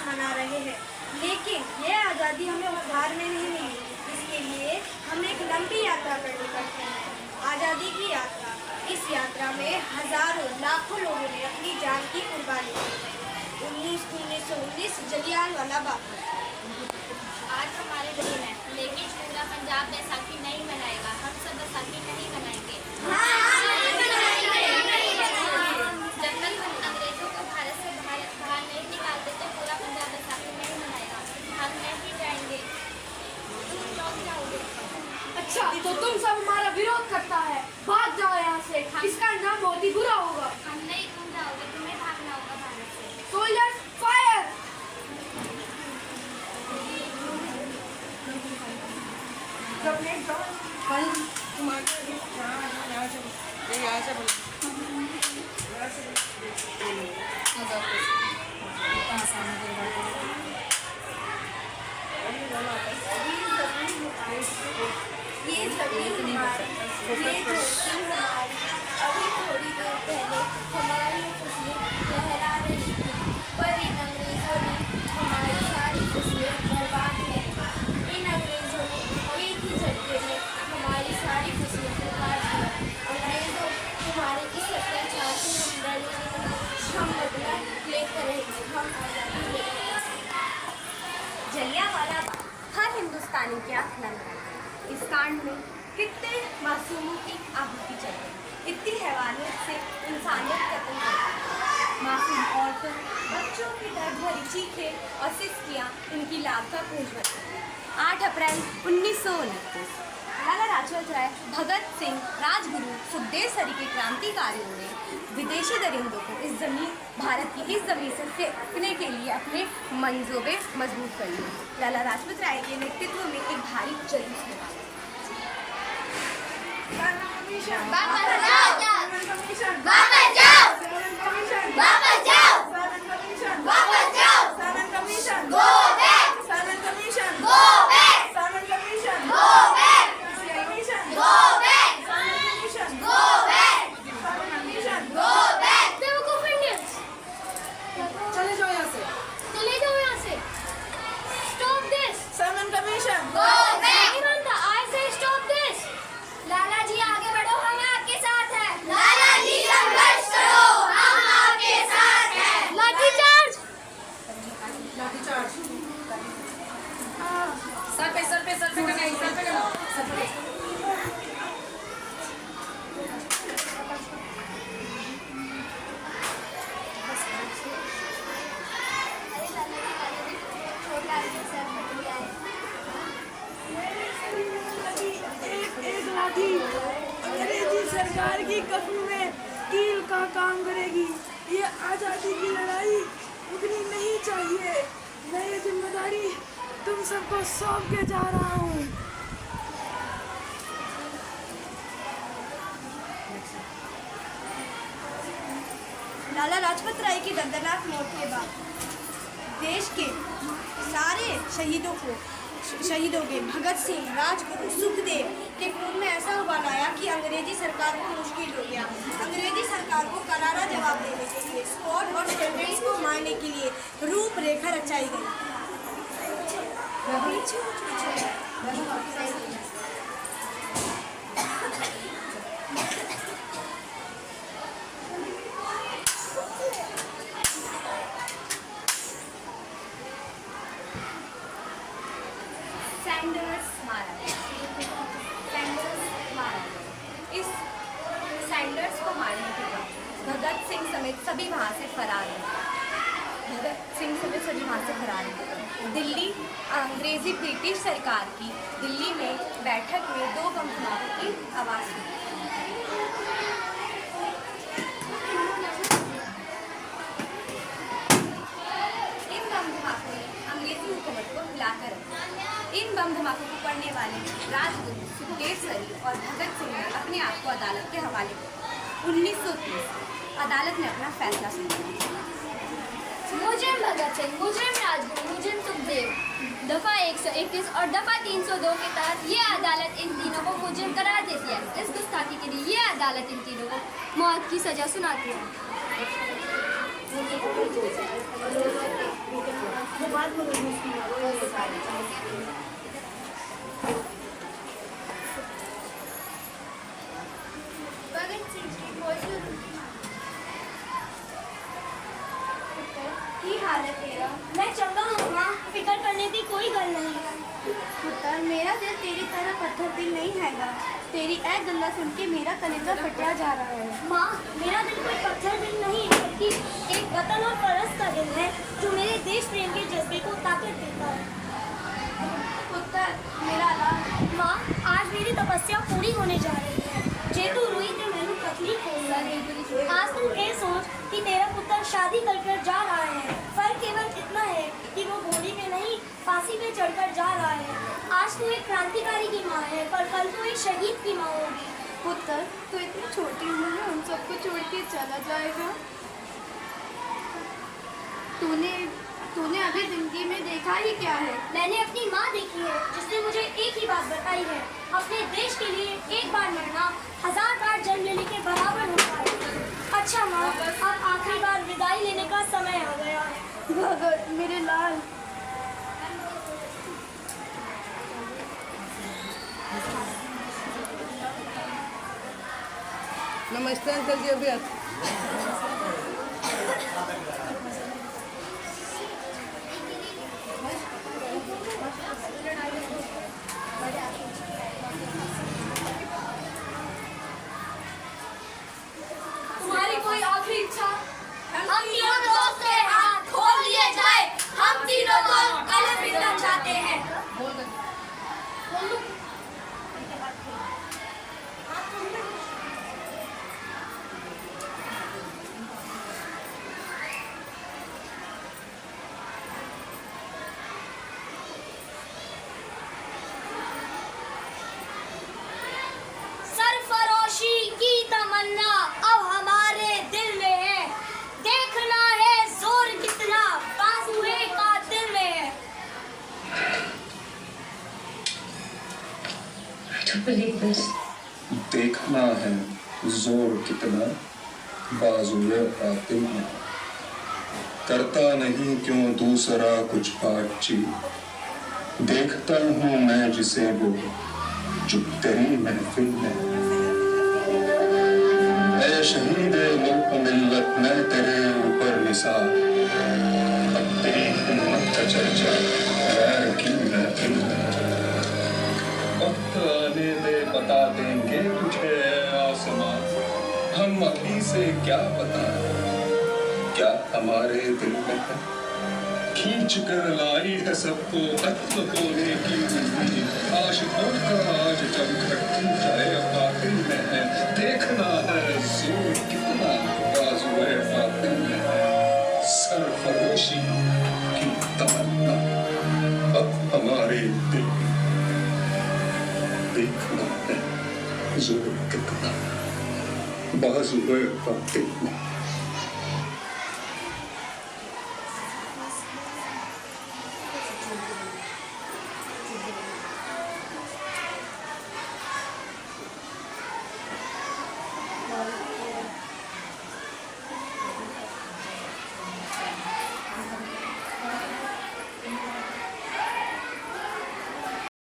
मना रहे हैं, लेकिन ये आज़ादी हमें उपहार में नहीं मिली। इसके लिए हमें एक लंबी यात्रा करनी पड़ती है, आज़ादी की यात्रा। इस यात्रा में हजारों लाखों लोगों ने अपनी जान की कुर्बानी दी। 1919 जलियांवाला बाग। आज हमारे दिन है, लेकिन पूरा पंजाब बैसाखी नहीं मनाएगा। हम सब बैसाखी नहीं मनाएंगे। जब तक हम अंग्रेजों को भारत से बाहर नहीं निकालते तो पूरा पंजाब बैसाखी नहीं मनाएगा। हम नहीं जाएंगे। तुम लोग जाओगे? अच्छा, तो तुम सब हमारा विरोध करता है, भाग जाओ यहाँ से। इसका नाम बहुत ही बुरा होगा। हम नहीं, तुम जाओगे। तुम्हें भागना होगा भारत से। Soldiers fire! अभी थोड़ी देर पहले हमारी फसलें लहरा रही थी, पर इन अंग्रेजों ने हमारी सारी फसलें बर्बाद कर दी। इन अंग्रेजों ने एक ही झटके में हमारी सारी फसलों को काट दिया। अंग्रेजों, तुम्हारे इस अत्याचार से हम बदला लेकर रहेंगे। हम आज़ादी लेकर। जलियांवाला बाग हर हिंदुस्तानी की आंख नम है। इस कांड में कितने मासूमों की आहुति चल गई, कितनी हैवानियत से इंसानियत खत्म कर दी। मासूम औरतों, बच्चों की दर्द भरी चीखें और सिसकियाँ इनकी लापता पूंछ बन गई। 8 अप्रैल 1929 लाला लाजपत राय, भगत सिंह, राजगुरु, सुखदेव सरी के क्रांतिकारियों ने विदेशी दरिंदों को इस जमीन, भारत की इस जमीन से फेंकने के लिए अपने मंसूबे मजबूत कर लिए। लाला लाजपत राय के नेतृत्व में एक भारी जुलूस निकाला। अंग्रेजी सरकार की कफ्न में कील का काम करेगी। ये आज़ादी की लड़ाई रुकनी नहीं चाहिए। मैं ये जिम्मेदारी तुम सबको सौंप के जा रहा हूँ। लाला लाजपत राय की दर्दनाक मौत के बाद देश के सारे शहीदों के भगत सिंह, राजगुरु, सुखदेव के खून में ऐसा उबाल आया कि अंग्रेजी सरकार को मुश्किल हो गया। अंग्रेजी सरकार को करारा जवाब देने के लिए स्कॉट और स्टैंडर्ड्स को मारने के लिए रूपरेखा रचाई गई। सैंडर्स मारा गया। इस सैंडर्स को मारने के बाद भगत सिंह समेत सभी वहाँ से फरार हैं। दिल्ली अंग्रेजी ब्रिटिश सरकार की दिल्ली में बैठक में 2 बम धमाकों की आवाज़ हुई। इन बम धमाकों ने अंग्रेजी हुकूमत को हिलाकर रखा। इन बम धमाकों को पढ़ने वाले राजगुरु, सुखदेव सरी और भगत सिंह ने अपने आप को अदालत के हवाले किया। 1930 अदालत ने अपना फैसला सुनाया। मुजरिम भगत सिंह, मुजरिम राजगुरु, मुजरिम सुखदेव, दफा 131 और दफा 302 के तहत ये अदालत इन तीनों को मुजरिम करार देती है। इस गुस्ताखी के लिए ये अदालत इन तीनों को मौत की सजा सुनाती है। भगत सिंह जी मौजूद की हाल है तेरा? मैं चंगा हूँ माँ, फिक्र करने की कोई गल नहीं। पुत्र मेरा दिल तेरी तरह पत्थर दिल नहीं हैगा। तेरी ऐ गल्ला सुन के मेरा कलेजा फटिया जा रहा है। माँ, मेरा दिल कोई पत्थर दिल नहीं है, बल्कि एक वतन और परस्त का दिल है जो मेरे देश प्रेम के जज्बे को ताकत देता है। पुत्र मेरा लाल, माँ, आज मेरी तपस्या पूरी होने जा रही है। जे तू रुई ते मैंने तकलीफ हो गई। आज तू ये सोच कि तेरा पुत्र शादी कर जा रहा है। फर्क केवल इतना है कि वो घोड़ी में नहीं, फांसी पे चढ़कर जा रहा है। आज तू एक क्रांतिकारी की माँ है, पर कल तू एक शहीद की माँ होगी। पुत्र तू इतनी छोटी उम्र में उन सबको छोड़ के चला जाएगा। तूने अभी जिंदगी में देखा ही क्या है? मैंने अपनी माँ देखी है, जिसने मुझे एक ही बात बताई है, अपने देश के लिए एक बार मरना 1000 बार जन्म लेने के बराबर होता है। अच्छा माँ, अब आखिरी बार विदाई लेने का समय आ गया है। भगत मेरे लाल, नमस्ते अंकल जी। अभी तुम्हारी कोई आखिरी इच्छा? हम तीनों दोस्त के हाथ खोल लिए जाए। हम तीनों दोस्त अलग मिलना चाहते हैं। सरफरोशी की तमन्ना अब हमारे दिल में है। देखना है जोर कितना बाजुए का दिल में है। देखना है जोर कितना बाजुए कातिल में। करता नहीं क्यों दूसरा कुछ बातचीत। देखता हूँ मैं जिसे वो चुप तेरी महफिल में। ऐ शहीद मुल्क मिल्लत मैं तेरे ऊपर निसार। अब तेरी हिम्मत का चर्चा गैर की महफिल में। वक्त आने दे बता देंगे तुझे आसमां। हम अभी से क्या बताएं क्या हमारे दिल में है। खींच कर लाई है सबको कत्ल होने की उम्मीद। आशिकों का आज जब घट जाए बातिल में है। देखना है जोर कितना बाजुए बातिल में है। सरफरोशी की तमन्ना अब हमारे दिल में। देखना है जोर कितना बाजुए बातिल में।